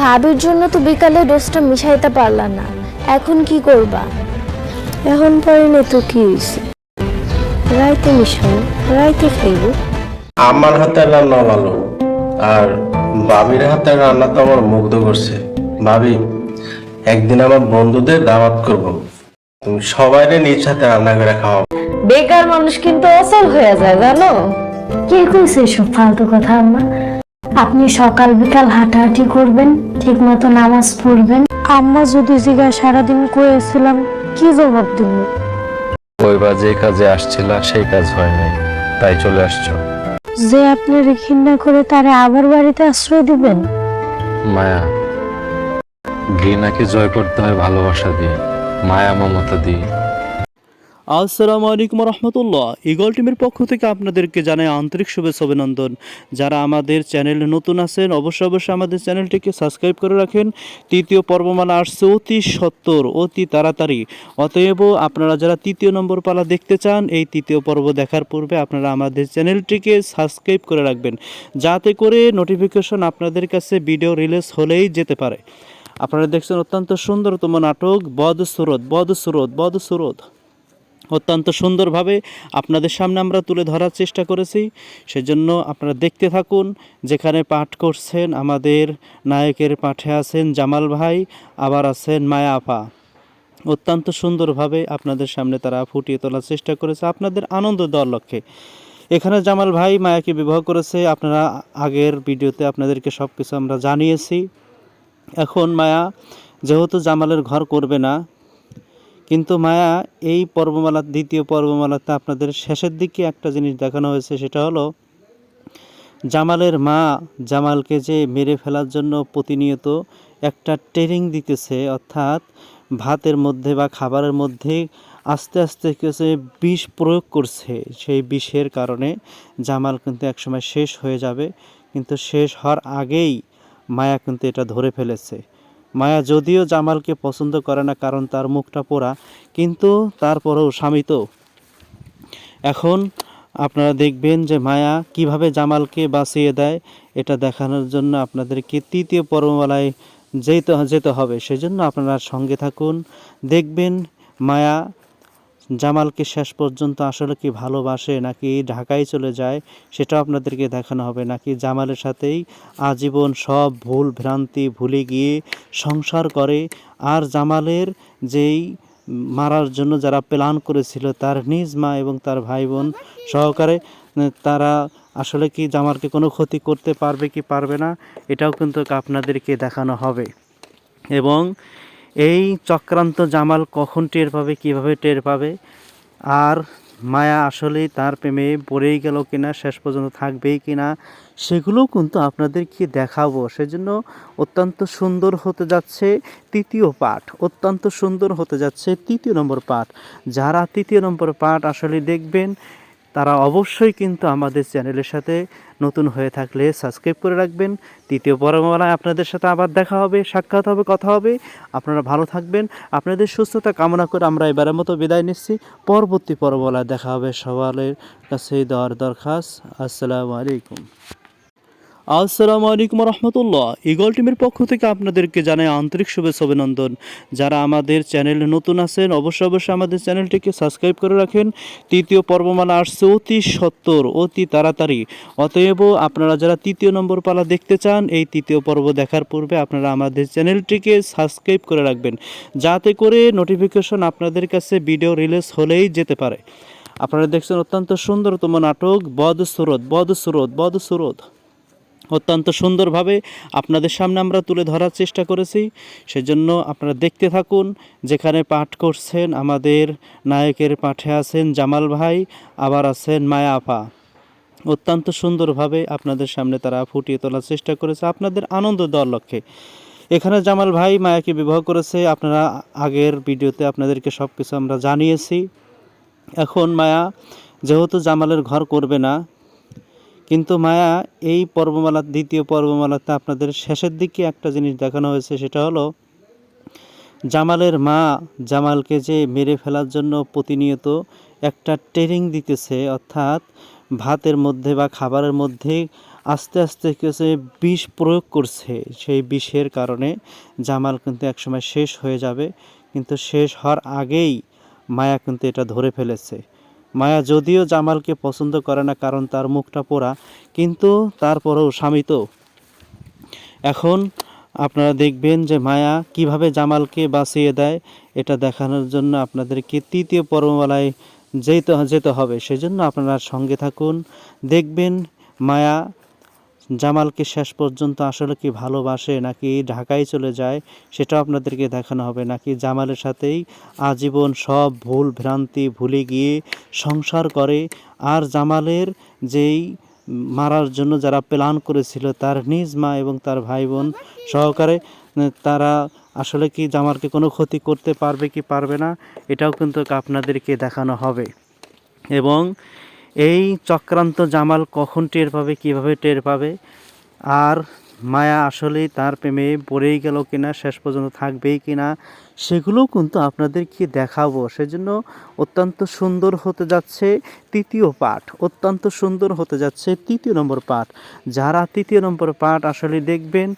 ভাবির জন্য তো বিকালে ডোজটা মিশাইতে পারলা না, এখন কি করবা? এখন পারিনি তো কি হয়েছে, রাইতে মিশাও, রাইতে খাইব। আমার হাতের রান্না ভালো, আর ভাবির হাতের রান্না তো আমার মুগ্ধ করছে। ভাবি, একদিন আমার বন্ধুদের দাওয়াত করব, তুমি সবাইরে নিজ হাতে রান্না করে খাওয়াবো। বেকার মানুষ কিন্তু অচল হয়ে যায় জানো। কে কইছে এসব ফালতু কথা আম্মা? আপনি সকাল বিকাল হাঁটাহাঁটি করবেন, ঠিক মতো নামাজ পড়বেন। আম্মা যদি জিগা সারাদিন কয়েছিলাম, কি জবাব দিব? ওইবা যে কাজে আসছিলা সেই কাজ হয় নাই, তাই চলে আসছো। যে আপনার ঘৃণা করে তারে আবার বাড়িতে আশ্রয় দিবেন? মায়া, ঘৃণাকে জয় করতে হয় ভালোবাসা দিয়ে, মায়া মমতা দিয়ে। আসসালামু আলাইকুম রহমতুল্লাহ। ইগল টিমের পক্ষ থেকে আপনাদেরকে জানাই আন্তরিক শুভেচ্ছা অভিনন্দন। যারা আমাদের চ্যানেলে নতুন আছেন অবশ্যই আমাদের চ্যানেলটিকে সাবস্ক্রাইব করে রাখেন। তৃতীয় পর্বমালা আসছে অতি সত্বর, অতি তাড়াতাড়ি। অতএব আপনারা যারা তৃতীয় নম্বর পালা দেখতে চান, এই তৃতীয় পর্ব দেখার পূর্বে আপনারা আমাদের চ্যানেলটিকে সাবস্ক্রাইব করে রাখবেন, যাতে করে নোটিফিকেশন আপনাদের কাছে ভিডিও রিলিজ হলেই যেতে পারে। আপনারা দেখছেন অত্যন্ত সুন্দরতম নাটক বদসুরত। অত্যন্ত সুন্দরভাবে আপনাদের সামনে আমরা তুলে ধরার চেষ্টা করেছি, সেজন্য আপনারা দেখতে থাকুন। যেখানে পাঠ করছেন আমাদের নায়কের পাঠে আছেন জামাল ভাই, আবার আছেন মায়া আপা। অত্যন্ত সুন্দরভাবে আপনাদের সামনে তারা ফুটিয়ে তোলার চেষ্টা করেছে আপনাদের আনন্দ দেওয়ার লক্ষ্যে। এখানে জামাল ভাই মায়াকে বিবাহ করেছে, আপনারা আগের ভিডিওতে আপনাদেরকে সব কিছু আমরা জানিয়েছি। এখন মায়া যেহেতু জামালের ঘর করবে না, কিন্তু মায়া এই পর্বমালার দ্বিতীয় পর্বমালাতে আপনাদের শেষের দিকে একটা জিনিস দেখানো হয়েছে, সেটা হলো জামালের মা জামালকে যে মেরে ফেলার জন্য প্রতিনিয়ত একটা ট্রেনিং দিতেছে, অর্থাৎ ভাতের মধ্যে বা খাবারের মধ্যে আস্তে আস্তে কিছু বিষ প্রয়োগ করছে। সেই বিষের কারণে জামাল কিন্তু একসময় শেষ হয়ে যাবে, কিন্তু শেষ হওয়ার আগেই মায়া কিন্তু এটা ধরে ফেলেছে। মায়া যদিও জামালকে পছন্দ করে না, কারণ তার মুখটা পোড়া, কিন্তু তারপরেও স্বামী তো। এখন আপনারা দেখবেন যে মায়া কিভাবে জামালকে বাঁচিয়ে দেয়, এটা দেখানোর জন্য আপনাদেরকে তৃতীয় পর্বমালায় যেতে হবে। সেজন্য আপনারা সঙ্গে থাকুন, দেখবেন মায়া জামালকে শেষ পর্যন্ত আসলে কি ভালোবাসে, নাকি ঢাকায় চলে যায় সেটাও আপনাদেরকে দেখানো হবে, নাকি জামালের সাথেই আজীবন সব ভুল ভ্রান্তি ভুলে গিয়ে সংসার করে। আর জামালের যেই মারার জন্য যারা প্ল্যান করেছিল, তার নিজ মা এবং তার ভাই বোন সহকারে, তারা আসলে কি জামালকে কোনো ক্ষতি করতে পারবে কি পারবে না, এটাও কিন্তু আপনাদেরকে দেখানো হবে। এবং এই চক্রান্ত জামাল কখন টের পাবে, কিভাবে টের পাবে, আর মায়া আসলেই তার প্রেমে পড়েই গেল কিনা, শেষ পর্যন্ত থাকবেই কিনা, সেগুলোও কিন্তু আপনাদেরকে দেখাবো। সেজন্য অত্যন্ত সুন্দর হতে যাচ্ছে তৃতীয় পাঠ, অত্যন্ত সুন্দর হতে যাচ্ছে তৃতীয় নম্বর পাঠ। যারা তৃতীয় নম্বর পাঠ আসলে দেখবেন, তারা অবশ্যই কিন্তু আমাদের চ্যানেলের সাথে নতুন হয়ে থাকলে সাবস্ক্রাইব করে রাখবেন। তৃতীয় পর্বমালায় আপনাদের সাথে আবার দেখা হবে, সাক্ষাৎ হবে, কথা হবে। আপনারা ভালো থাকবেন, আপনাদের সুস্থতা কামনা করে আমরা এবারের মতো বিদায় নিচ্ছি। পরবর্তী পর্বমালায় দেখা হবে। সবার কাছে দেওয়ার দরখাস্ত। আসসালামু আলাইকুম। আসসালামু আলাইকুম রহমতুল্লাহ। ইগল টিমের পক্ষ থেকে আপনাদেরকে জানাই আন্তরিক শুভেচ্ছা অভিনন্দন। যারা আমাদের চ্যানেলে নতুন আছেন অবশ্যই আমাদের চ্যানেলটিকে সাবস্ক্রাইব করে রাখেন। তৃতীয় পর্বমালা আসছে অতি সত্বর, অতি তাড়াতাড়ি। অতএব আপনারা যারা তৃতীয় নম্বর পালা দেখতে চান, এই তৃতীয় পর্ব দেখার পূর্বে আপনারা আমাদের চ্যানেলটিকে সাবস্ক্রাইব করে রাখবেন, যাতে করে নোটিফিকেশন আপনাদের কাছে ভিডিও রিলিজ হলেই যেতে পারে। আপনারা দেখছেন অত্যন্ত সুন্দরতম নাটক বদসুরত। অত্যন্ত সুন্দরভাবে আপনাদের সামনে আমরা তুলে ধরার চেষ্টা করেছি, সেজন্য আপনারা দেখতে থাকুন। যেখানে পাঠ করছেন আমাদের নায়কের পাঠে আছেন জামাল ভাই, আবার আছেন মায়া আপা। অত্যন্ত সুন্দরভাবে আপনাদের সামনে তারা ফুটিয়ে তোলার চেষ্টা করেছে আপনাদের আনন্দ দেওয়ার লক্ষ্যে। এখানে জামাল ভাই মায়াকে বিবাহ করেছে, আপনারা আগের ভিডিওতে আপনাদেরকে সব কিছু আমরা জানিয়েছি। এখন মায়া যেহেতু জামালের ঘর করবে না, কিন্তু মায়া এই পর্বমালার দ্বিতীয় পর্বমালাতে আপনাদের শেষের দিকে একটা জিনিস দেখানো হয়েছে, সেটা হলো জামালের মা জামালকে যে মেরে ফেলার জন্য প্রতিনিয়ত একটা ট্রেনিং দিতেছে, অর্থাৎ ভাতের মধ্যে বা খাবারের মধ্যে আস্তে আস্তে কিছু বিষ প্রয়োগ করছে। সেই বিষের কারণে জামাল কিন্তু একসময় শেষ হয়ে যাবে, কিন্তু শেষ হওয়ার আগেই মায়া কিন্তু এটা ধরে ফেলেছে। মায়া যদিও জামালকে পছন্দ করে না, কারণ তার মুখটা পোড়া, কিন্তু তারপরেও স্বামী তো। এখন আপনারা দেখবেন যে মায়া কিভাবে জামালকে বাঁচিয়ে দেয়, এটা দেখানোর জন্য আপনাদেরকে তৃতীয় পর্বমালায় যেতে হবে। সেজন্য আপনারা সঙ্গে থাকুন, দেখবেন মায়া জামালকে শেষ পর্যন্ত আসলে কি ভালোবাসে নাকি ঢাকায় চলে যায়, সেটাও আপনাদেরকে দেখানো হবে, নাকি জামালের সাথেই আজীবন সব ভুল ভ্রান্তি ভুলে গিয়ে সংসার করে। আর জামালের যেই মারার জন্য যারা প্ল্যান করেছিল তার নিজ মা এবং তার ভাই বোন সহকারে, তারা আসলে কি জামালকে কোনো ক্ষতি করতে পারবে কি পারবে না, এটাও কিন্তু আপনাদেরকে দেখানো হবে। এবং এই চক্রান্ত জামাল কখন টের পাবে, কিভাবে টের পাবে, আর মায়া আসলেই তার প্রেমে পড়েই গেল কিনা, শেষ পর্যন্ত থাকবেই কিনা, সেগুলোও কিন্তু আপনাদেরকে দেখাবো। সেজন্য অত্যন্ত সুন্দর হতে যাচ্ছে তৃতীয় পাঠ, অত্যন্ত সুন্দর হতে যাচ্ছে তৃতীয় নম্বর পাঠ। যারা তৃতীয় নম্বর পাঠ আসলে দেখবেন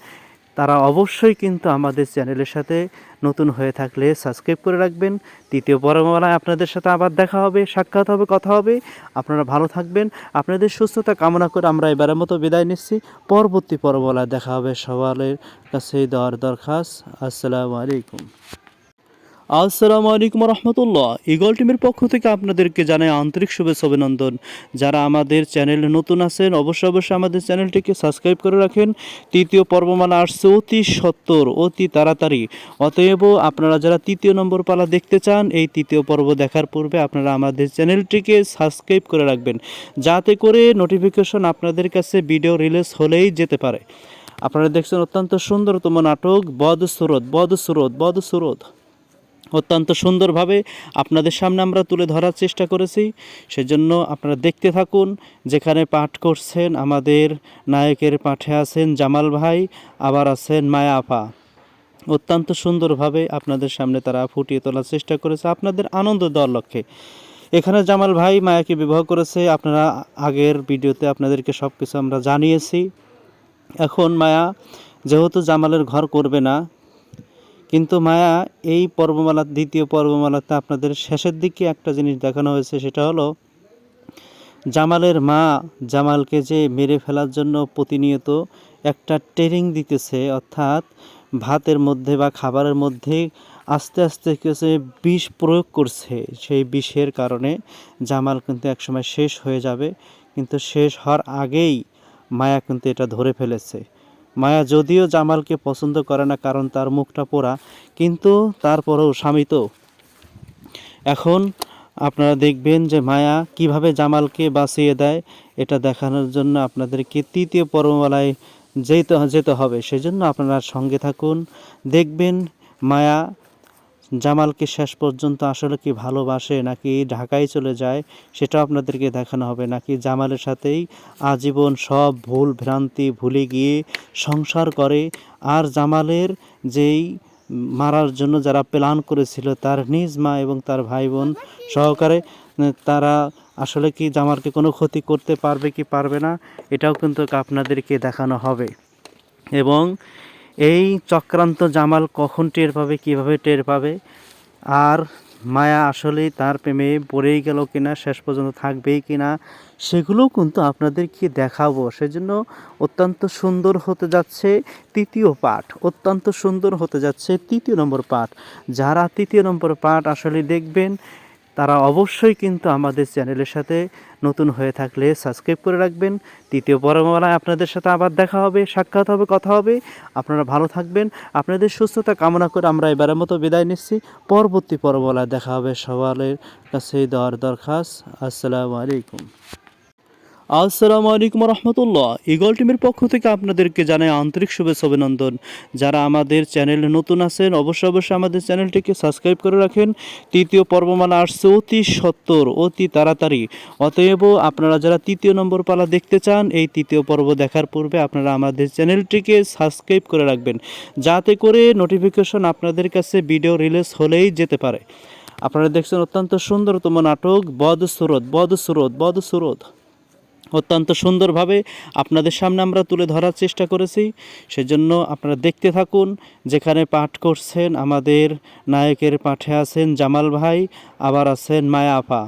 তারা অবশ্যই কিন্তু আমাদের চ্যানেলের সাথে নতুন হয়ে থাকলে সাবস্ক্রাইব করে রাখবেন। তৃতীয় পর্বমালায় আপনাদের সাথে আবার দেখা হবে, সাক্ষাৎ হবে, কথা হবে। আপনারা ভালো থাকবেন, আপনাদের সুস্থতা কামনা করে আমরা এবারের মতো বিদায় নিচ্ছি। পরবর্তী পর্বমালায় দেখা হবে। সবার কাছে দেওয়ার দরখাস্ত। আসসালামু আলাইকুম। আসসালামু আলাইকুম রহমতুল্লাহ। ইগল টিমের পক্ষ থেকে আপনাদেরকে জানাই আন্তরিক শুভেচ্ছা অভিনন্দন। যারা আমাদের চ্যানেলে নতুন আছেন অবশ্যই আমাদের চ্যানেলটিকে সাবস্ক্রাইব করে রাখেন। তৃতীয় পর্বমালা আসছে অতি সত্বর, অতি তাড়াতাড়ি। অতএব আপনারা যারা তৃতীয় নম্বর পালা দেখতে চান, এই তৃতীয় পর্ব দেখার পূর্বে আপনারা আমাদের চ্যানেলটিকে সাবস্ক্রাইব করে রাখবেন, যাতে করে নোটিফিকেশন আপনাদের কাছে ভিডিও রিলিজ হলেই যেতে পারে। আপনারা দেখছেন অত্যন্ত সুন্দরতম নাটক বদসুরত অত্যন্ত সুন্দরভাবে আপনাদের সামনে আমরা তুলে ধরার চেষ্টা করেছি। সেজন্য আপনারা দেখতে থাকুন। যেখানে পাঠ করছেন আমাদের নায়কের পাঠে আছেন জামাল ভাই, আবার আছেন মায়া আপা। অত্যন্ত সুন্দরভাবে আপনাদের সামনে তারা ফুটিয়ে তোলার চেষ্টা করেছে আপনাদের আনন্দ দেওয়ার লক্ষ্যে। এখানে জামাল ভাই মায়াকে বিবাহ করেছে, আপনারা আগের ভিডিওতে আপনাদেরকে সব কিছু আমরা জানিয়েছি। এখন মায়া যেহেতু জামালের ঘর করবে না, কিন্তু মায়া এই পর্বমালার দ্বিতীয় পর্বমালাতে আপনাদের শেষের দিকে একটা জিনিস দেখানো হয়েছে, সেটা হলো জামালের মা জামালকে যে মেরে ফেলার জন্য প্রতিনিয়ত একটা ট্রেনিং দিতেছে, অর্থাৎ ভাতের মধ্যে বা খাবারের মধ্যে আস্তে আস্তে কিছু বিষ প্রয়োগ করছে। সেই বিষের কারণে জামাল কিন্তু একসময় শেষ হয়ে যাবে, কিন্তু শেষ হওয়ার আগেই মায়া কিন্তু এটা ধরে ফেলেছে। মায়া যদিও জামালকে পছন্দ করে না, কারণ তার মুখটা পোড়া, কিন্তু তারপরেও স্বামী তো। এখন আপনারা দেখবেন যে মায়া কিভাবে জামালকে বাঁচিয়ে দেয়, এটা দেখানোর জন্য আপনাদেরকে তৃতীয় পর্বমালায় যেতে হবে। সেজন্য আপনারা সঙ্গে থাকুন, দেখবেন মায়া জামালকে শেষ পর্যন্ত আসলে কি ভালোবাসে নাকি ঢাকায় চলে যায়, সেটাও আপনাদেরকে দেখানো হবে, নাকি জামালের সাথেই আজীবন সব ভুল ভ্রান্তি ভুলে গিয়ে সংসার করে। আর জামালের যেই মারার জন্য যারা প্ল্যান করেছিল তার নিজ মা এবং তার ভাই বোন সহকারে, তারা আসলে কি জামালকে কোনো ক্ষতি করতে পারবে কি পারবে না, এটাও কিন্তু আপনাদেরকে দেখানো হবে। এবং এই চক্রান্ত জামাল কখন টের পাবে, কিভাবে টের পাবে, আর মায়া আসলেই তার প্রেমে পড়েই গেল কিনা, শেষ পর্যন্ত থাকবেই কিনা, সেগুলোও কিন্তু আপনাদেরকে দেখাবো। সেজন্য অত্যন্ত সুন্দর হতে যাচ্ছে তৃতীয় পাঠ, অত্যন্ত সুন্দর হতে যাচ্ছে তৃতীয় নম্বর পাঠ। যারা তৃতীয় নম্বর পাঠ আসলে দেখবেন তারা অবশ্যই কিন্তু আমাদের চ্যানেলের সাথে নতুন হয়ে থাকলে সাবস্ক্রাইব করে রাখবেন। তৃতীয় পর্বমালায় আপনাদের সাথে আবার দেখা হবে, সাক্ষাৎ হবে, কথা হবে। আপনারা ভালো থাকবেন, আপনাদের সুস্থতা কামনা করে আমরা এবারের মতো বিদায় নিচ্ছি। পরবর্তী পর্বমালায় দেখা হবে। সবার কাছে দেওয়ার দরখাস্ত। আসসালামু আলাইকুম। আসসালামু আলাইকুম রহমতুল্লাহ। ইগল টিমের পক্ষ থেকে আপনাদেরকে জানাই আন্তরিক শুভেচ্ছা অভিনন্দন। যারা আমাদের চ্যানেলে নতুন আছেন অবশ্যই আমাদের চ্যানেলটিকে সাবস্ক্রাইব করে রাখেন। তৃতীয় পর্বমালা আসছে অতি সত্বর, অতি তাড়াতাড়ি। অতএব আপনারা যারা তৃতীয় নম্বর পালা দেখতে চান, এই তৃতীয় পর্ব দেখার পূর্বে আপনারা আমাদের চ্যানেলটিকে সাবস্ক্রাইব করে রাখবেন, যাতে করে নোটিফিকেশন আপনাদের কাছে ভিডিও রিলিজ হলেই যেতে পারে। আপনারা দেখছেন অত্যন্ত সুন্দরতম নাটক বদসুরত অত্যন্ত সুন্দরভাবে আপনাদের সামনে আমরা তুলে ধরার চেষ্টা করেছি। সেজন্য আপনারা দেখতে থাকুন। যেখানে পাঠ করছেন আমাদের নায়কের পাঠে আছেন জামাল ভাই, আবার আছেন মায়া আপা।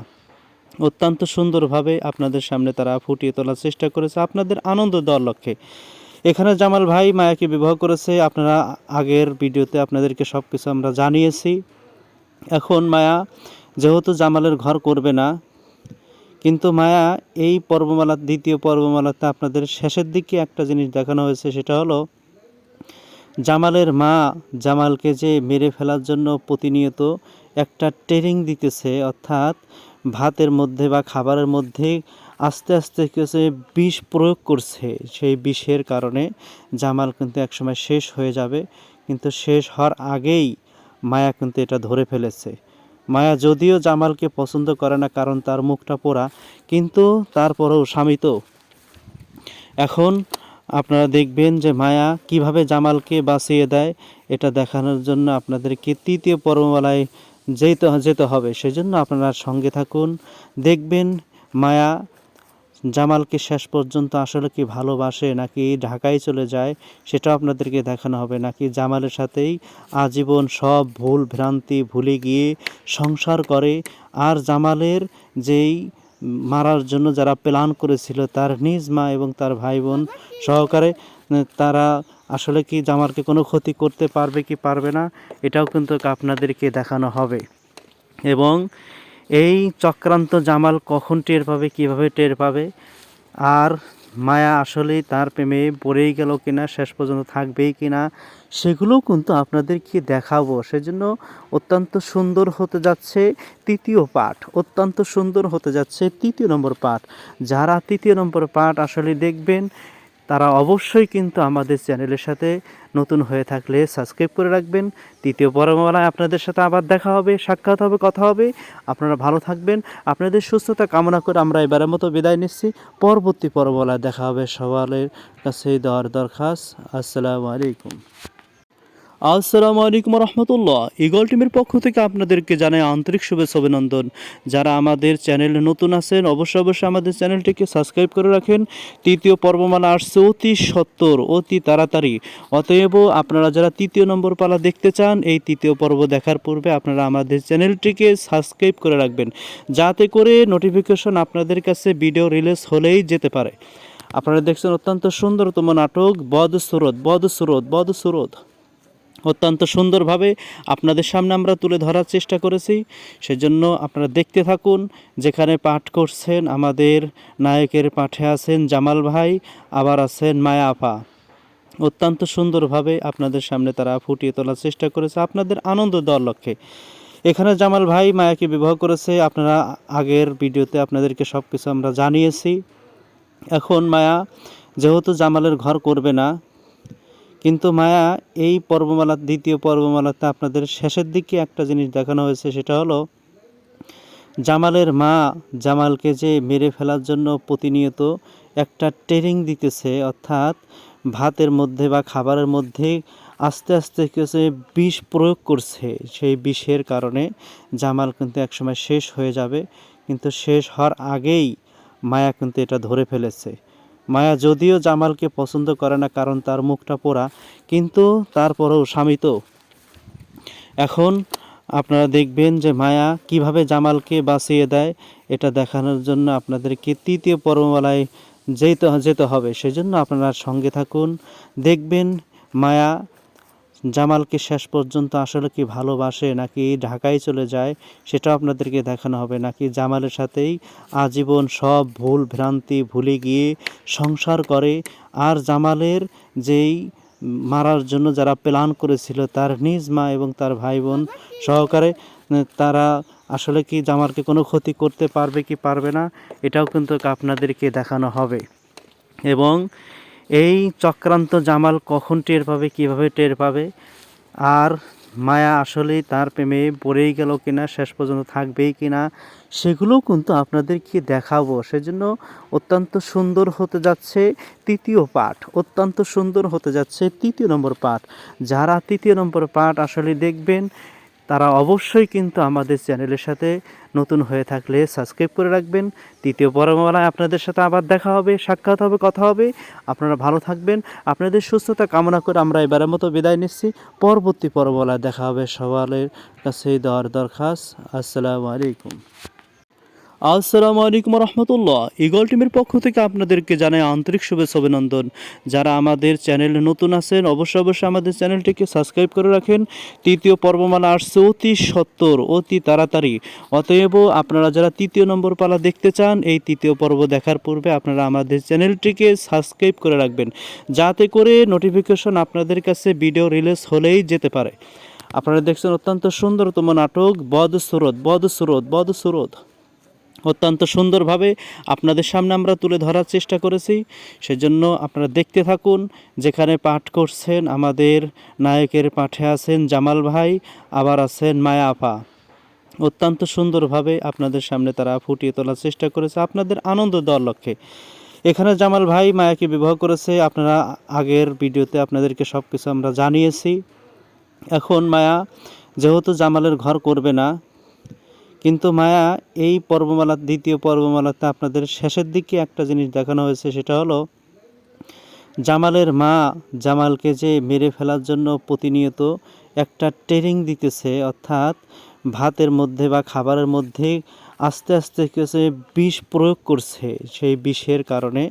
অত্যন্ত সুন্দরভাবে আপনাদের সামনে তারা ফুটিয়ে তোলার চেষ্টা করেছে আপনাদের আনন্দ দেওয়ার লক্ষ্যে। এখানে জামাল ভাই মায়াকে বিবাহ করেছে, আপনারা আগের ভিডিওতে আপনাদেরকে সব কিছু আমরা জানিয়েছি। এখন মায়া যেহেতু জামালের ঘর করবে না, কিন্তু মায়া এই পর্বমালার দ্বিতীয় পর্বমালাতে আপনাদের শেষের দিকে একটা জিনিস দেখানো হয়েছে, সেটা হলো জামালের মা জামালকে যে মেরে ফেলার জন্য প্রতিনিয়ত একটা ট্রেনিং দিতেছে, অর্থাৎ ভাতের মধ্যে বা খাবারের মধ্যে আস্তে আস্তে কিছু বিষ প্রয়োগ করছে। সেই বিষের কারণে জামাল কিন্তু একসময় শেষ হয়ে যাবে, কিন্তু শেষ হওয়ার আগেই মায়া কিন্তু এটা ধরে ফেলেছে। মায়া যদিও জামালকে পছন্দ করে না, কারণ তার মুখটা পোড়া, কিন্তু তারপরেও স্বামী তো। এখন আপনারা দেখবেন যে মায়া কিভাবে জামালকে বাঁচিয়ে দেয়, এটা দেখানোর জন্য আপনাদেরকে তৃতীয় পর্বমালায় যেতে হবে। সেজন্য আপনারা সঙ্গে থাকুন, দেখবেন মায়া জামালকে শেষ পর্যন্ত আসলে কি ভালোবাসে নাকি ঢাকায় চলে যায়, সেটাও আপনাদেরকে দেখানো হবে, নাকি জামালের সাথেই আজীবন সব ভুল ভ্রান্তি ভুলে গিয়ে সংসার করে। আর জামালের যেই মারার জন্য যারা প্ল্যান করেছিল তার নিজ মা এবং তার ভাই বোন সহকারে, তারা আসলে কি জামালকে কোনো ক্ষতি করতে পারবে কি পারবে না, এটাও কিন্তু আপনাদেরকে দেখানো হবে। এবং এই চক্রান্ত জামাল কখন টের পাবে, কিভাবে টের পাবে, আর মায়া আসলেই তার প্রেমে পড়েই গেল কিনা, শেষ পর্যন্ত থাকবেই কিনা, সেগুলোও কিন্তু আপনাদেরকে দেখাবো। সেজন্য অত্যন্ত সুন্দর হতে যাচ্ছে তৃতীয় পাঠ, অত্যন্ত সুন্দর হতে যাচ্ছে তৃতীয় নম্বর পাঠ। যারা তৃতীয় নম্বর পাঠ আসলে দেখবেন, তারা অবশ্যই কিন্তু আমাদের চ্যানেলের সাথে নতুন হয়ে থাকলে সাবস্ক্রাইব করে রাখবেন। তৃতীয় পর্বমালায় আপনাদের সাথে আবার দেখা হবে, সাক্ষাৎ হবে, কথা হবে। আপনারা ভালো থাকবেন, আপনাদের সুস্থতা কামনা করে আমরা এবারের মতো বিদায় নিচ্ছি। পরবর্তী পর্বমালায় দেখা হবে। সবার কাছে দেওয়ার দরখাস্ত। আসসালামু আলাইকুম। আসসালামু আলাইকুম রহমতুল্লাহ। ইগল টিমের পক্ষ থেকে আপনাদেরকে জানাই আন্তরিক শুভেচ্ছা অভিনন্দন। যারা আমাদের চ্যানেলে নতুন আছেন, অবশ্যই আমাদের চ্যানেলটিকে সাবস্ক্রাইব করে রাখেন। তৃতীয় পর্বমালা আসছে অতি সত্বর, অতি তাড়াতাড়ি। অতএব আপনারা যারা তৃতীয় নম্বর পালা দেখতে চান, এই তৃতীয় পর্ব দেখার পূর্বে আপনারা আমাদের চ্যানেলটিকে সাবস্ক্রাইব করে রাখবেন, যাতে করে নোটিফিকেশন আপনাদের কাছে ভিডিও রিলিজ হলেই যেতে পারে। আপনারা দেখছেন অত্যন্ত সুন্দরতম নাটক বদসুরত। অত্যন্ত সুন্দরভাবে আপনাদের সামনে আমরা তুলে ধরার চেষ্টা করেছি। সেজন্য আপনারা দেখতে থাকুন। যেখানে পাঠ করছেন আমাদের নায়কের পাঠে আছেন জামাল ভাই, আবার আছেন মায়া আপা। অত্যন্ত সুন্দরভাবে আপনাদের সামনে তারা ফুটিয়ে তোলার চেষ্টা করেছে আপনাদের আনন্দ দেওয়ার লক্ষ্যে। এখানে জামাল ভাই মায়াকে বিবাহ করেছে, আপনারা আগের ভিডিওতে আপনাদেরকে সব কিছু আমরা জানিয়েছি। এখন মায়া যেহেতু জামালের ঘর করবে না, কিন্তু মায়া এই পর্বমালার দ্বিতীয় পর্বমালাতে আপনাদের শেষের দিকে একটা জিনিস দেখানো হয়েছে, সেটা হলো জামালের মা জামালকে যে মেরে ফেলার জন্য প্রতিনিয়ত একটা ট্রেনিং দিতেছে, অর্থাৎ ভাতের মধ্যে বা খাবারের মধ্যে আস্তে আস্তে কিছু বিষ প্রয়োগ করছে। সেই বিষের কারণে জামাল কিন্তু একসময় শেষ হয়ে যাবে, কিন্তু শেষ হওয়ার আগেই মায়া কিন্তু এটা ধরে ফেলেছে। মায়া যদিও জামালকে পছন্দ করে না, কারণ তার মুখটা পোড়া, কিন্তু তারপরেও স্বামী তো। এখন আপনারা দেখবেন যে মায়া কিভাবে জামালকে বাঁচিয়ে দেয়, এটা দেখানোর জন্য আপনাদেরকে তৃতীয় পর্বমালায় যেতে হবে। সেজন্য আপনারা সঙ্গে থাকুন, দেখবেন মায়া জামালকে শেষ পর্যন্ত আসলে কি ভালোবাসে নাকি ঢাকায় চলে যায়, সেটাও আপনাদেরকে দেখানো হবে, নাকি জামালের সাথেই আজীবন সব ভুল ভ্রান্তি ভুলে গিয়ে সংসার করে। আর জামালের যেই মারার জন্য যারা প্ল্যান করেছিল তার নিজ মা এবং তার ভাই বোন সহকারে, তারা আসলে কি জামালকে কোনো ক্ষতি করতে পারবে কি পারবে না, এটাও কিন্তু আপনাদেরকে দেখানো হবে। এবং এই চক্রান্ত জামাল কখন টের পাবে, কিভাবে টের পাবে, আর মায়া আসলেই তার প্রেমে পড়েই গেল কিনা, শেষ পর্যন্ত থাকবেই কিনা, সেগুলোও কিন্তু আপনাদেরকে দেখাবো। সেজন্য অত্যন্ত সুন্দর হতে যাচ্ছে তৃতীয় পাঠ, অত্যন্ত সুন্দর হতে যাচ্ছে তৃতীয় নম্বর পাঠ। যারা তৃতীয় নম্বর পাঠ আসলে দেখবেন, তারা অবশ্যই কিন্তু আমাদের চ্যানেলের সাথে নতুন হয়ে থাকলে সাবস্ক্রাইব করে রাখবেন। তৃতীয় পর্ববেলায় আপনাদের সাথে আবার দেখা হবে, সাক্ষাৎ হবে, কথা হবে। আপনারা ভালো থাকবেন, আপনাদের সুস্থতা কামনা করে আমরা এবারের মতো বিদায় নিচ্ছি। পরবর্তী পর্ববেলায় দেখা হবে। সবার কাছেই দেওয়ার দরখাস্ত। আসসালামু আলাইকুম। আসসালামু আলাইকুম রহমতুল্লাহ। ইগল টিমের পক্ষ থেকে আপনাদেরকে জানাই আন্তরিক শুভেচ্ছা অভিনন্দন। যারা আমাদের চ্যানেলে নতুন আছেন অবশ্যই আমাদের চ্যানেলটিকে সাবস্ক্রাইব করে রাখেন। তৃতীয় পর্বমালা আসছে অতি সত্বর, অতি তাড়াতাড়ি। অতএব আপনারা যারা তৃতীয় নম্বর পালা দেখতে চান, এই তৃতীয় পর্ব দেখার পূর্বে আপনারা আমাদের চ্যানেলটিকে সাবস্ক্রাইব করে রাখবেন, যাতে করে নোটিফিকেশন আপনাদের কাছে ভিডিও রিলিজ হলেই যেতে পারে। আপনারা দেখছেন অত্যন্ত সুন্দরতম নাটক বদসুরত। অত্যন্ত সুন্দরভাবে আপনাদের সামনে আমরা তুলে ধরার চেষ্টা করেছি। সেজন্য আপনারা দেখতে থাকুন। যেখানে পাঠ করছেন আমাদের নায়কের পাঠে আছেন জামাল ভাই, আবার আছেন মায়া আপা। অত্যন্ত সুন্দরভাবে আপনাদের সামনে তারা ফুটিয়ে তোলার চেষ্টা করেছে আপনাদের আনন্দ দেওয়ার লক্ষ্যে। এখানে জামাল ভাই মায়াকে বিবাহ করেছে। আপনারা আগের ভিডিওতে আপনাদেরকে সব কিছু আমরা জানিয়েছি। এখন মায়া যেহেতু জামালের ঘর করবে না, কিন্তু মায়া এই পর্বমালার দ্বিতীয় পর্বমালাতে আপনাদের শেষের দিকে একটা জিনিস দেখানো হয়েছে, সেটা হলো জামালের মা জামালকে যে মেরে ফেলার জন্য প্রতিনিয়ত একটা ট্রেনিং দিতেছে, অর্থাৎ ভাতের মধ্যে বা খাবারের মধ্যে আস্তে আস্তে কিছু বিষ প্রয়োগ করছে। সেই বিষের কারণে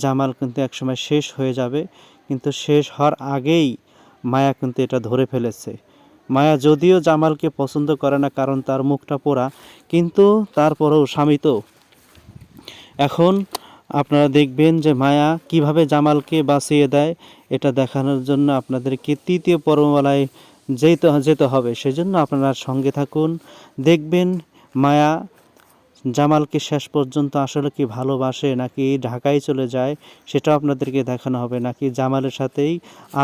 জামাল কিন্তু একসময় শেষ হয়ে যাবে, কিন্তু শেষ হওয়ার আগেই মায়া কিন্তু এটা ধরে ফেলেছে। মায়া যদিও জামালকে পছন্দ করে না, কারণ তার মুখটা পোড়া, কিন্তু তারপরেও স্বামী তো। এখন আপনারা দেখবেন যে মায়া কিভাবে জামালকে বাঁচিয়ে দেয়, এটা দেখানোর জন্য আপনাদেরকে তৃতীয় পর্বমালায় যেতে হবে। সেজন্য আপনারা সঙ্গে থাকুন, দেখবেন মায়া জামালকে শেষ পর্যন্ত আসলে কি ভালোবাসে, নাকি ঢাকায় চলে যায় সেটাও আপনাদেরকে দেখানো হবে, নাকি জামালের সাথেই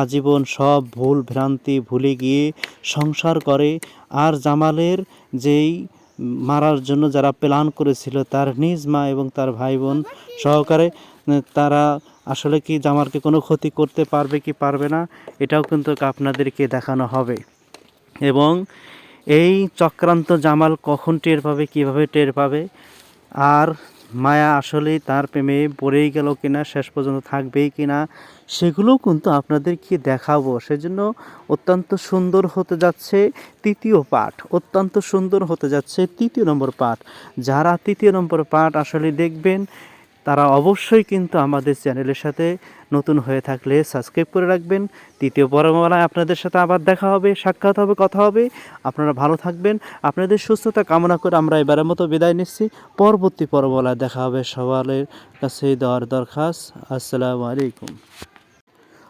আজীবন সব ভুল ভ্রান্তি ভুলে গিয়ে সংসার করে। আর জামালের যেই মারার জন্য যারা প্ল্যান করেছিল, তার নিজ মা এবং তার ভাই বোন সহকারে, তারা আসলে কি জামালকে কোনো ক্ষতি করতে পারবে কি পারবে না, এটাও কিন্তু আপনাদেরকে দেখানো হবে। এবং এই চক্রান্ত জামাল কখন টের পাবে, কিভাবে টের পাবে, আর মায়া আসলেই তার প্রেমে পড়েই গেল কিনা, শেষ পর্যন্ত থাকবেই কিনা, সেগুলোও কিন্তু আপনাদেরকে দেখাবো। সেজন্য অত্যন্ত সুন্দর হতে যাচ্ছে তৃতীয় পাঠ, অত্যন্ত সুন্দর হতে যাচ্ছে তৃতীয় নম্বর পাঠ। যারা তৃতীয় নম্বর পাঠ আসলে দেখবেন, তারা অবশ্যই কিন্তু আমাদের চ্যানেলের সাথে নতুন হয়ে থাকলে সাবস্ক্রাইব করে রাখবেন। তৃতীয় পর্ববেলায় আপনাদের সাথে আবার দেখা হবে, সাক্ষাৎ হবে, কথা হবে। আপনারা ভালো থাকবেন, আপনাদের সুস্থতা কামনা করে আমরা এবারের মতো বিদায় নিচ্ছি। পরবর্তী পর্ববেলায় দেখা হবে। সবার কাছেই দেওয়ার দরখাস্ত। আসসালামু আলাইকুম।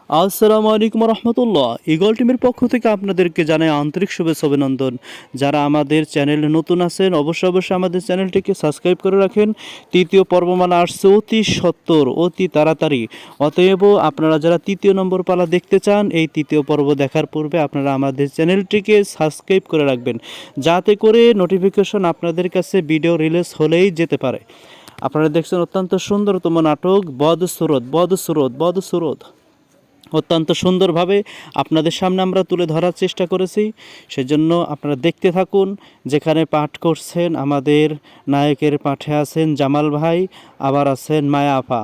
আসসালামু আলাইকুম রহমতুল্লাহ। ইগল টিমের পক্ষ থেকে আপনাদেরকে জানাই আন্তরিক শুভেচ্ছা অভিনন্দন। যারা আমাদের চ্যানেলে নতুন আছেন অবশ্যই আমাদের চ্যানেলটিকে সাবস্ক্রাইব করে রাখেন। তৃতীয় পর্বমালা আসছে অতি সত্বর, অতি তাড়াতাড়ি। অতএব আপনারা যারা তৃতীয় নম্বর পালা দেখতে চান, এই তৃতীয় পর্ব দেখার পূর্বে আপনারা আমাদের চ্যানেলটিকে সাবস্ক্রাইব করে রাখবেন, যাতে করে নোটিফিকেশন আপনাদের কাছে ভিডিও রিলিজ হলেই যেতে পারে। আপনারা দেখছেন অত্যন্ত সুন্দরতম নাটক বদসুরত। অত্যন্ত সুন্দরভাবে আপনাদের সামনে আমরা তুলে ধরার চেষ্টা করেছি। সেজন্য আপনারা দেখতে থাকুন। যেখানে পাঠ করছেন আমাদের নায়কের পাঠে আছেন জামাল ভাই, আবার আছেন মায়া আপা।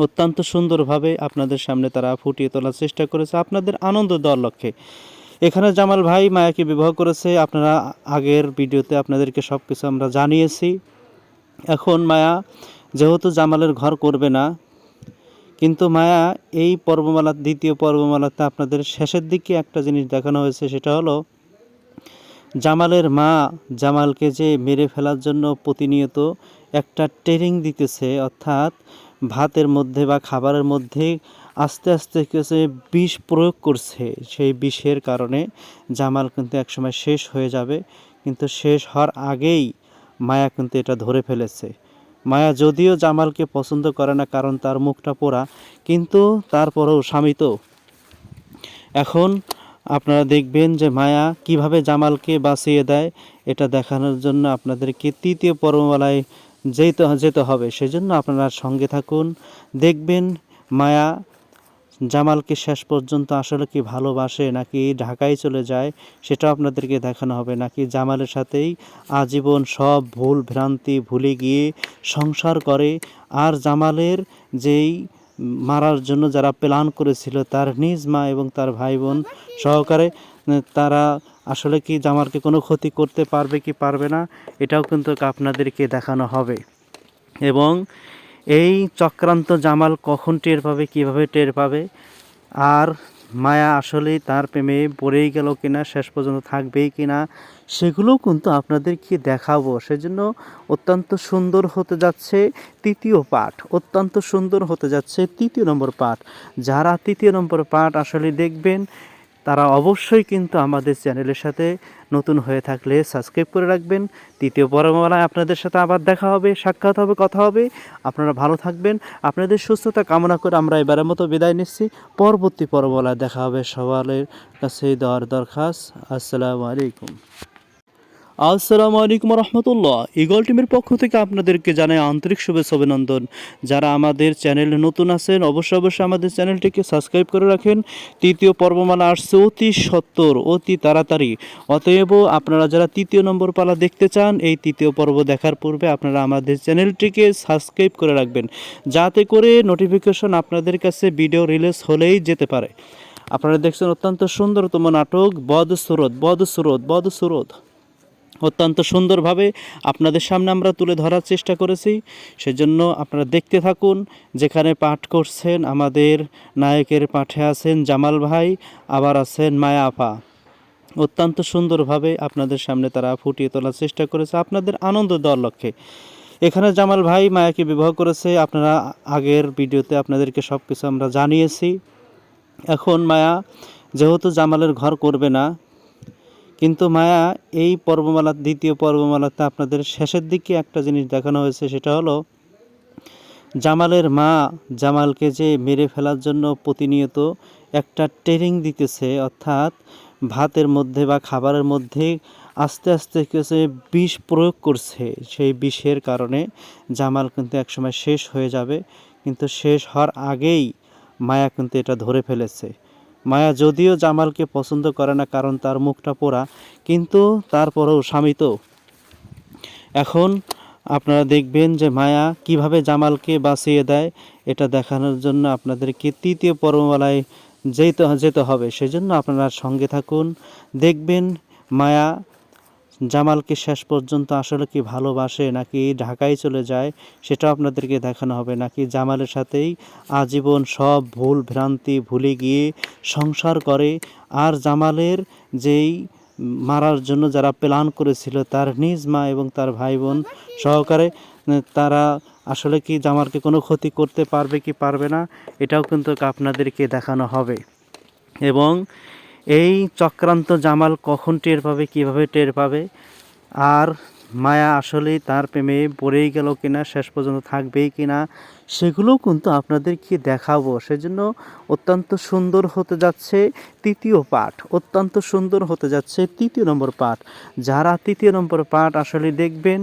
অত্যন্ত সুন্দরভাবে আপনাদের সামনে তারা ফুটিয়ে তোলার চেষ্টা করেছে আপনাদের আনন্দ দেওয়ার লক্ষ্যে। এখানে জামাল ভাই মায়াকে বিবাহ করেছে। আপনারা আগের ভিডিওতে আপনাদেরকে সব কিছু আমরা জানিয়েছি। এখন মায়া যেহেতু জামালের ঘর করবে না, কিন্তু মায়া এই পর্বমালার দ্বিতীয় পর্বমালাতে আপনাদের শেষের দিকে একটা জিনিস দেখানো হয়েছে, সেটা হলো জামালের মা জামালকে যে মেরে ফেলার জন্য প্রতিনিয়ত একটা ট্রেনিং দিতেছে, অর্থাৎ ভাতের মধ্যে বা খাবারের মধ্যে আস্তে আস্তে কিছু বিষ প্রয়োগ করছে। সেই বিষের কারণে জামাল কিন্তু একসময় শেষ হয়ে যাবে, কিন্তু শেষ হওয়ার আগেই মায়া কিন্তু এটা ধরে ফেলেছে। মায়া যদিও জামালকে পছন্দ করে না, কারণ তার মুখটা পোড়া, কিন্তু তারপরেও স্বামী তো। এখন আপনারা দেখবেন যে মায়া কিভাবে জামালকে বাঁচিয়ে দেয়, এটা দেখানোর জন্য আপনাদেরকে তৃতীয় পর্বমালায় যেতে হবে। সেজন্য আপনারা সঙ্গে থাকুন, দেখবেন মায়া জামালকে শেষ পর্যন্ত আসলে কি ভালোবাসে নাকি ঢাকায় চলে যায় সেটাও আপনাদেরকে দেখানো হবে, নাকি জামালের সাথেই আজীবন সব ভুল ভ্রান্তি ভুলে গিয়ে সংসার করে। আর জামালের যেই মারার জন্য যারা প্ল্যান করেছিল তার নিজ মা এবং তার ভাই বোন সহকারে তারা আসলে কি জামালকে কোনো ক্ষতি করতে পারবে কি পারবে না এটাও কিন্তু আপনাদেরকে দেখানো হবে। এবং এই চক্রান্ত জামাল কখন টের পাবে, কিভাবে টের পাবে, আর মায়া আসলেই তার প্রেমে পড়েই গেল কিনা, শেষ পর্যন্ত থাকবেই কিনা, সেগুলোও কিন্তু আপনাদেরকে দেখাবো। সেজন্য অত্যন্ত সুন্দর হতে যাচ্ছে তৃতীয় পাঠ, অত্যন্ত সুন্দর হতে যাচ্ছে 3 নম্বর পাঠ। যারা 3 নম্বর পাঠ আসলে দেখবেন তারা অবশ্যই কিন্তু আমাদের চ্যানেলের সাথে নতুন হয়ে থাকলে সাবস্ক্রাইব করে রাখবেন। 3য় পর্ববেলায় আপনাদের সাথে আবার দেখা হবে, সাক্ষাৎ হবে, কথা হবে। আপনারা ভালো থাকবেন, আপনাদের সুস্থতা কামনা করে আমরা এবারের মতো বিদায় নিচ্ছি। পরবর্তী পর্ববেলায় দেখা হবে। সবার কাছে দেওয়ার দরখাস্ত। আসসালামু আলাইকুম। আসসালামু আলাইকুম রহমতুল্লাহ। ইগল টিমের পক্ষ থেকে আপনাদেরকে জানাই আন্তরিক শুভেচ্ছা অভিনন্দন। যারা আমাদের চ্যানেলে নতুন আছেন অবশ্যই আমাদের চ্যানেলটিকে সাবস্ক্রাইব করে রাখেন। 3য় পর্বমালা আসছে অতি সত্বর, অতি তাড়াতাড়ি। অতএব আপনারা যারা 3য় নম্বর পালা দেখতে চান এই 3য় পর্ব দেখার পূর্বে আপনারা আমাদের চ্যানেলটিকে সাবস্ক্রাইব করে রাখবেন, যাতে করে নোটিফিকেশন আপনাদের কাছে ভিডিও রিলিজ হলেই যেতে পারে। আপনারা দেখছেন অত্যন্ত সুন্দরতম নাটক বদসুরত অত্যন্ত সুন্দরভাবে আপনাদের সামনে আমরা তুলে ধরার চেষ্টা করেছি। সেজন্য আপনারা দেখতে থাকুন। যেখানে পাঠ করছেন আমাদের নায়কের পাঠে আছেন জামাল ভাই, আবার আছেন মায়া আপা। অত্যন্ত সুন্দরভাবে আপনাদের সামনে তারা ফুটিয়ে তোলার চেষ্টা করেছে আপনাদের আনন্দ দেওয়ার লক্ষ্যে। এখানে জামাল ভাই মায়াকে বিবাহ করেছে, আপনারা আগের ভিডিওতে আপনাদেরকে সব কিছু আমরা জানিয়েছি। এখন মায়া যেহেতু জামালের ঘর করবে না, কিন্তু মায়া এই পর্বমালার 2য় পর্বমালাতে আপনাদের শেষের দিকে একটা জিনিস দেখানো হয়েছে, সেটা হলো জামালের মা জামালকে যে মেরে ফেলার জন্য প্রতিনিয়ত একটা ট্রেনিং দিতেছে, অর্থাৎ ভাতের মধ্যে বা খাবারের মধ্যে আস্তে আস্তে কিছু বিষ প্রয়োগ করছে। সেই বিষের কারণে জামাল কিন্তু একসময় শেষ হয়ে যাবে, কিন্তু শেষ হওয়ার আগেই মায়া কিন্তু এটা ধরে ফেলেছে। মায়া যদিও জামালকে পছন্দ করে না, কারণ তার মুখটা পোড়া, কিন্তু তারপরেও স্বামী তো। এখন আপনারা দেখবেন যে মায়া কিভাবে জামালকে বাঁচিয়ে দেয়, এটা দেখানোর জন্য আপনাদেরকে 3য় পর্বমালায় যেতে হবে। সেজন্য আপনারা সঙ্গে থাকুন, দেখবেন মায়া জামালকে শেষ পর্যন্ত আসলে কি ভালোবাসে নাকি ঢাকায় চলে যায় সেটাও আপনাদেরকে দেখানো হবে, নাকি জামালের সাথেই আজীবন সব ভুল ভ্রান্তি ভুলে গিয়ে সংসার করে। আর জামালের যেই মারার জন্য যারা প্ল্যান করেছিল তার নিজ মা এবং তার ভাই বোন সহকারে তারা আসলে কি জামালকে কোনো ক্ষতি করতে পারবে কি পারবে না এটাও কিন্তু আপনাদেরকে দেখানো হবে। এবং এই চক্রান্ত জামাল কখন টের পাবে, কিভাবে টের পাবে, আর মায়া আসলেই তার প্রেমে পড়েই গেল কিনা, শেষ পর্যন্ত থাকবেই কিনা, সেগুলোও কিন্তু আপনাদেরকে দেখাবো। সেজন্য অত্যন্ত সুন্দর হতে যাচ্ছে 3য় পাঠ, অত্যন্ত সুন্দর হতে যাচ্ছে 3য় নম্বর পাঠ। যারা 3য় নম্বর পাঠ আসলে দেখবেন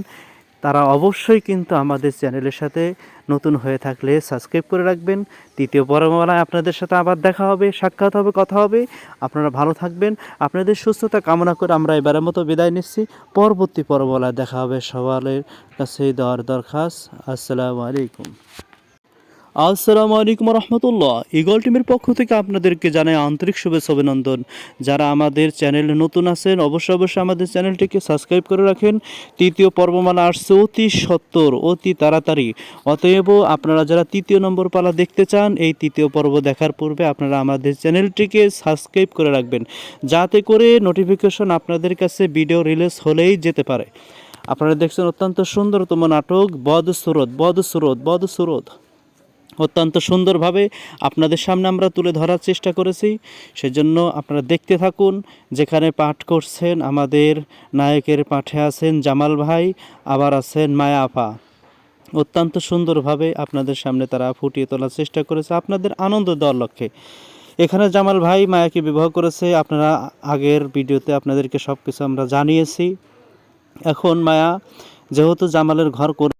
তারা অবশ্যই কিন্তু আমাদের চ্যানেলের সাথে নতুন হয়ে থাকলে সাবস্ক্রাইব করে রাখবেন। 3য় পর্ববেলায় আপনাদের সাথে আবার দেখা হবে, সাক্ষাৎ হবে, কথা হবে। আপনারা ভালো থাকবেন, আপনাদের সুস্থতা কামনা করে আমরা এবারের মতো বিদায় নিচ্ছি। পরবর্তী পর্ববেলায় দেখা হবে। সবার কাছে দেওয়ার দরখাস্ত। আসসালামু আলাইকুম। আসসালামু আলাইকুম রহমতুল্লাহ। ইগল টিমের পক্ষ থেকে আপনাদেরকে জানাই আন্তরিক শুভেচ্ছা অভিনন্দন। যারা আমাদের চ্যানেলে নতুন আছেন অবশ্যই আমাদের চ্যানেলটিকে সাবস্ক্রাইব করে রাখেন। 3য় পর্বমালা আসছে অতি সত্বর, অতি তাড়াতাড়ি। অতএব আপনারা যারা 3য় নম্বর পালা দেখতে চান এই 3য় পর্ব দেখার পূর্বে আপনারা আমাদের চ্যানেলটিকে সাবস্ক্রাইব করে রাখবেন, যাতে করে নোটিফিকেশন আপনাদের কাছে ভিডিও রিলিজ হলেই যেতে পারে। আপনারা দেখছেন অত্যন্ত সুন্দরতম নাটক বদসুরত অত্যন্ত সুন্দরভাবে আপনাদের সামনে আমরা তুলে ধরার চেষ্টা করেছি। সেজন্য আপনারা দেখতে থাকুন। যেখানে পাঠ করছেন আমাদের নায়কের পাঠে আছেন জামাল ভাই, আবার আছেন মায়া আপা। অত্যন্ত সুন্দরভাবে আপনাদের সামনে তারা ফুটিয়ে তোলার চেষ্টা করেছে আপনাদের আনন্দ দেওয়ার লক্ষ্যে। এখানে জামাল ভাই মায়াকে বিবাহ করেছে, আপনারা আগের ভিডিওতে আপনাদেরকে সব কিছু আমরা জানিয়েছি। এখন মায়া যেহেতু জামালের ঘর